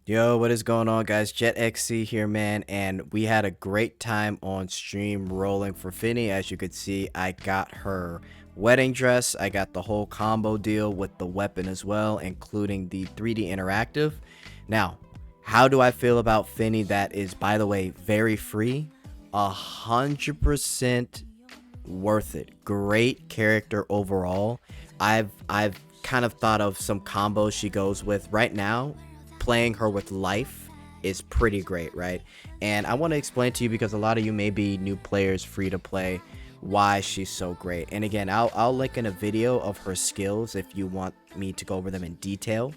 Yo, what is going on, guys? JetXC here, man, and we had a great time on stream rolling for Fenny. As you could see, I got her wedding dress. I got the whole combo deal with the weapon as well, including the 3D interactive. Now, how do I feel about Fenny? That is, by the way, very free. 100% worth it. Great character overall. I've kind of thought of some combos she goes with right now. Playing her with life is pretty great, right? And I want to explain to you, because a lot of you may be new players, free to play, why she's so great. And again, I'll link in a video of her skills if you want me to go over them in detail.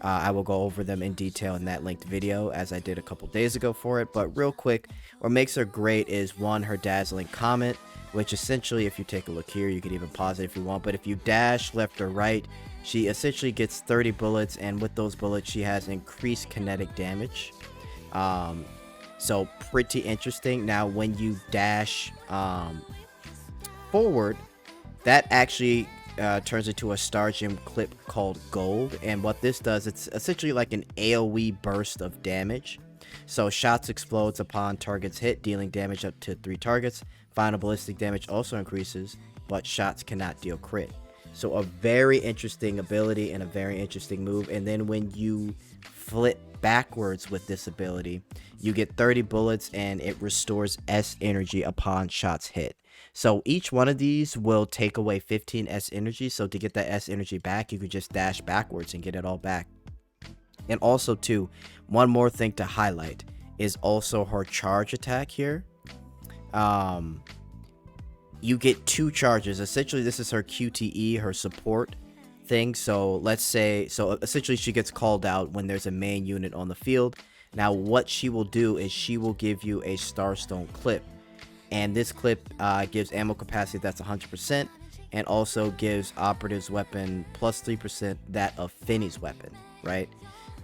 I will go over them in detail in that linked video, as I did a couple days ago for it. But real quick, what makes her great is, one, her dazzling comment, which essentially, if you take a look here, you could even pause it if you want, but if you dash left or right, she essentially gets 30 bullets, and with those bullets she has increased kinetic damage. So pretty interesting. Now when you dash forward, that actually turns into a StarShine clip called Gold, and what this does, it's essentially like an AoE burst of damage. So shots explodes upon targets hit, dealing damage up to 3 targets. Final ballistic damage also increases, but shots cannot deal crit. So a very interesting ability and a very interesting move. And then when you flip backwards with this ability, you get 30 bullets and it restores S energy upon shots hit. So each one of these will take away 15 S energy. So to get that S energy back, you could just dash backwards and get it all back. And also too, one more thing to highlight is also her charge attack here. You get 2 charges. Essentially, this is her QTE, her support thing. So let's say, so essentially she gets called out when there's a main unit on the field. Now what she will do is she will give you a Starstone clip, and this clip gives ammo capacity that's 100%, and also gives operative's weapon plus 3% that of Fenny's weapon, right?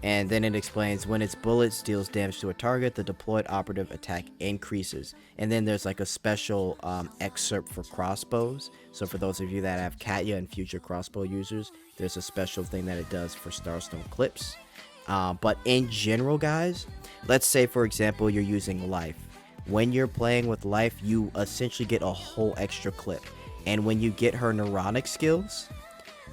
And then it explains, when its bullets deals damage to a target, the deployed operative attack increases. And then there's like a special excerpt for crossbows. So for those of you that have Katya and future crossbow users, there's a special thing that it does for Starstone clips. But in general, guys, let's say for example you're using life. When you're playing with life, you essentially get a whole extra clip. And when you get her neuronic skills,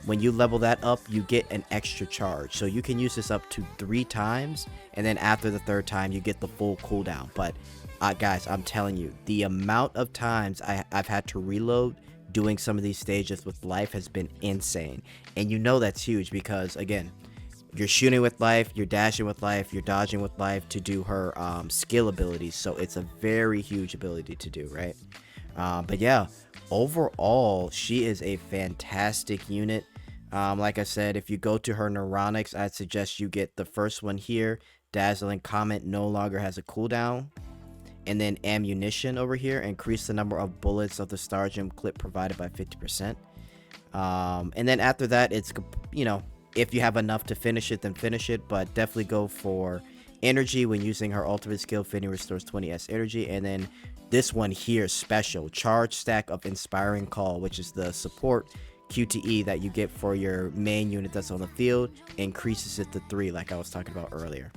when you level that up, you get an extra charge. So you can use this up to 3 times, and then after the 3rd time, you get the full cooldown. But guys, I'm telling you, the amount of times I've had to reload doing some of these stages with life has been insane. And you know that's huge because, again, you're shooting with life, you're dashing with life, you're dodging with life to do her skill abilities. So it's a very huge ability to do, right? But yeah, overall, she is a fantastic unit. Like I said, if you go to her neuronics, I'd suggest you get the first one here. Dazzling comment no longer has a cooldown. And then ammunition over here, increase the number of bullets of the StarGem clip provided by 50%. And then after that, it's, you know, if you have enough to finish it, then finish it. But definitely go for energy. When using her ultimate skill, Fenny restores 20 S energy. And then this one here, special charge stack of inspiring call, which is the support QTE that you get for your main unit that's on the field, increases it to 3, like I was talking about earlier.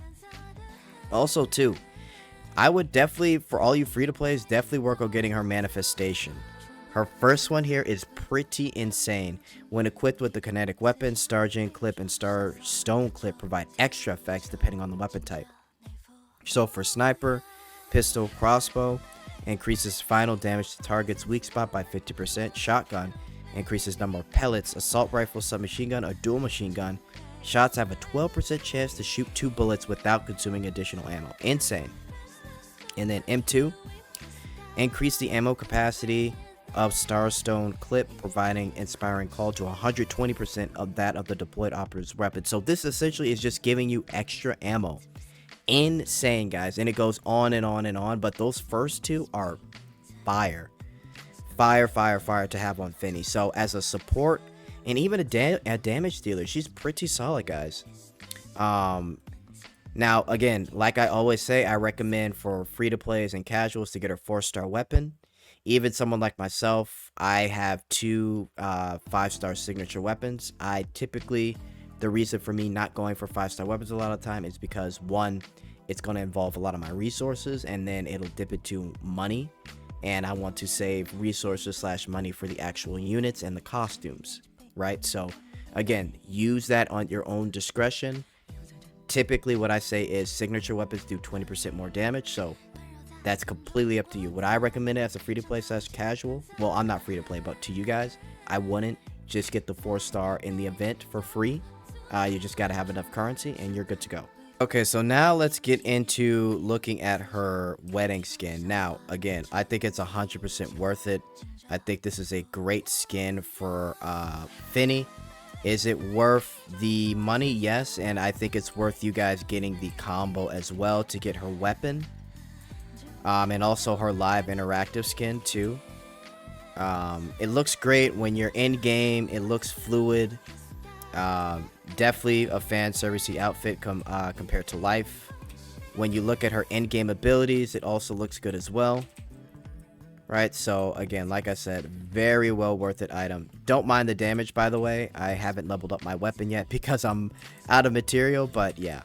Also too, I would definitely, for all you free to plays, definitely work on getting her manifestation. Her first one here is pretty insane. When equipped with the kinetic weapon, StarGen clip and Starstone clip provide extra effects depending on the weapon type. So for sniper, pistol, crossbow, increases final damage to target's weak spot by 50%. Shotgun increases number of pellets. Assault rifle, submachine gun, or dual machine gun. Shots have a 12% chance to shoot 2 bullets without consuming additional ammo. Insane. And then M2, increase the ammo capacity of Starstone clip, providing inspiring call to 120% of that of the deployed operative's weapon. So this essentially is just giving you extra ammo. Insane, guys. And it goes on and on and on, but those first 2 are fire. Fire to have on Fenny. So as a support and even a damage dealer, she's pretty solid, guys. Now again, like I always say, I recommend for free to plays and casuals to get her 4-star weapon. Even someone like myself, I have 2 5-star signature weapons. I typically The reason for me not going for 5-star weapons a lot of the time is because, one, it's going to involve a lot of my resources, and then it'll dip into money, and I want to save resources / money for the actual units and the costumes, right? So again, use that on your own discretion. Typically what I say is signature weapons do 20% more damage, so that's completely up to you. Would I recommend it as a free-to-play / casual? Well, I'm not free-to-play, but to you guys, I wouldn't. Just get the 4-star in the event for free. You just got to have enough currency and you're good to go. Okay, so now let's get into looking at her wedding skin. Now, again, I think it's 100% worth it. I think this is a great skin for Fenny. Is it worth the money? Yes, and I think it's worth you guys getting the combo as well to get her weapon. And also her live interactive skin too. It looks great when you're in game. It looks fluid. Definitely a fan servicey outfit compared to life. When you look at her in-game abilities, it also looks good as well. Right, so again, like I said, very well worth it item. Don't mind the damage, by the way. I haven't leveled up my weapon yet because I'm out of material, but yeah.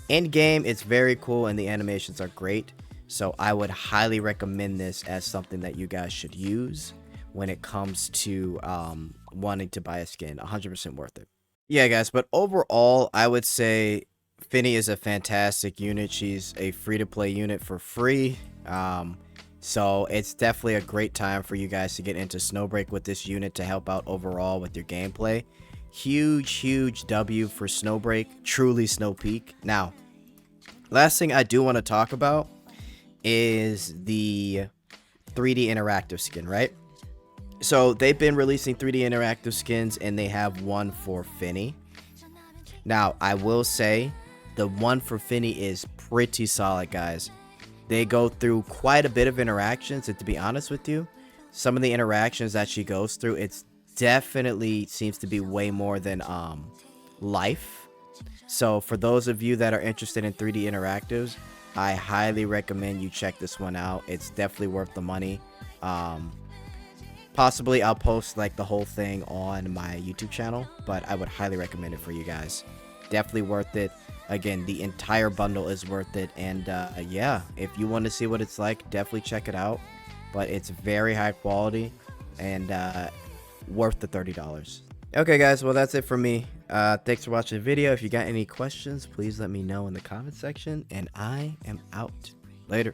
In game, it's very cool and the animations are great. So I would highly recommend this as something that you guys should use when it comes to wanting to buy a skin. 100% worth it. Yeah, guys, but overall, I would say Fenny is a fantastic unit. She's a free-to-play unit for free. So it's definitely a great time for you guys to get into Snowbreak with this unit to help out overall with your gameplay. Huge W for Snowbreak. Truly Snow Peak. Now, last thing I do want to talk about is the 3D interactive skin, right? So they've been releasing 3D interactive skins and they have one for Fenny. Now, I will say the one for Fenny is pretty solid, guys. They go through quite a bit of interactions, and to be honest with you, some of the interactions that she goes through, it's definitely seems to be way more than life. So for those of you that are interested in 3D interactives, I highly recommend you check this one out. It's definitely worth the money. Possibly I'll post like the whole thing on my YouTube channel, but I would highly recommend it for you guys. Definitely worth it. Again, the entire bundle is worth it, and yeah, if you want to see what it's like, definitely check it out. But it's very high quality and worth the $30. Okay, guys, well, that's it for me. Thanks for watching the video. If you got any questions, please let me know in the comment section, and I am out. Later.